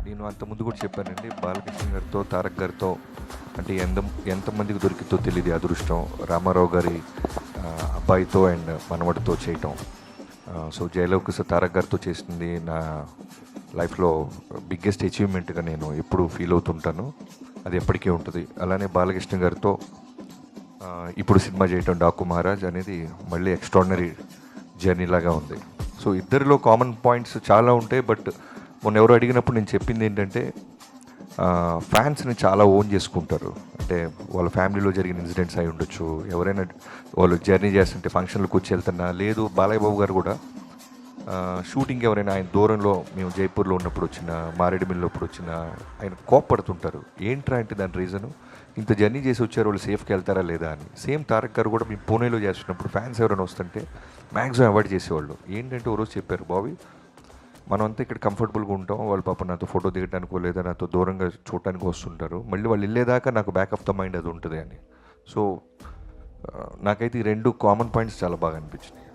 నేను అంతకుముందు కూడా చెప్పానండి, బాలకృష్ణ గారితో, తారక్ గారితో అంటే ఎంతమందికి దొరికితో తెలియదు అదృష్టం. రామారావు గారి అబ్బాయితో అండ్ మనవడితో చేయటం. సో జయలవకుశ తారక్ గారితో చేసింది నా లైఫ్లో బిగ్గెస్ట్ అచీవ్మెంట్గా నేను ఎప్పుడు ఫీల్ అవుతుంటాను. అది ఎప్పటికీ ఉంటుంది. అలానే బాలకృష్ణ గారితో ఇప్పుడు సినిమా చేయటం డాకు మహారాజ్ అనేది మళ్ళీ ఎక్స్ట్రాడినరీ జర్నీ లాగా ఉంది. సో ఇద్దరిలో కామన్ పాయింట్స్ చాలా ఉంటాయి. బట్ మొన్న ఎవరు అడిగినప్పుడు నేను చెప్పింది ఏంటంటే, ఫ్యాన్స్ని చాలా ఓన్ చేసుకుంటారు. అంటే వాళ్ళ ఫ్యామిలీలో జరిగిన ఇన్సిడెంట్స్ అయి ఉండొచ్చు, ఎవరైనా వాళ్ళు జర్నీ చేస్తుంటే ఫంక్షన్లకు వచ్చి వెళ్తున్నా, లేదు బాలయ్య బాబు గారు కూడా షూటింగ్ ఎవరైనా ఆయన దూరంలో, మేము జైపూర్లో ఉన్నప్పుడు వచ్చిన, మారేడుమిల్లి అప్పుడు వచ్చిన, ఆయన కోప్పడుతుంటారు. ఏంట్రా అంటే దాని రీజను, ఇంత జర్నీ చేసి వచ్చారు, వాళ్ళు సేఫ్కి వెళ్తారా లేదా అని. సేమ్ తారక్ గారు కూడా మేము పూణేలో చేస్తున్నప్పుడు ఫ్యాన్స్ ఎవరైనా వస్తుంటే మ్యాక్సిమం అవాయిడ్ చేసేవాళ్ళు. ఏంటంటే ఓ రోజు చెప్పారు, బాబీ మనం అంతా ఇక్కడ కంఫర్టబుల్గా ఉంటాం, వాళ్ళు పాప నాతో ఫోటో దిగడానికో లేదా నాతో దూరంగా చూడటానికి వస్తుంటారు, మళ్ళీ వాళ్ళు వెళ్ళేదాకా నాకు బ్యాక్ ఆఫ్ ద మైండ్ అది ఉంటుంది అని. సో నాకైతే ఈ రెండు కామన్ పాయింట్స్ చాలా బాగా అనిపించినాయి.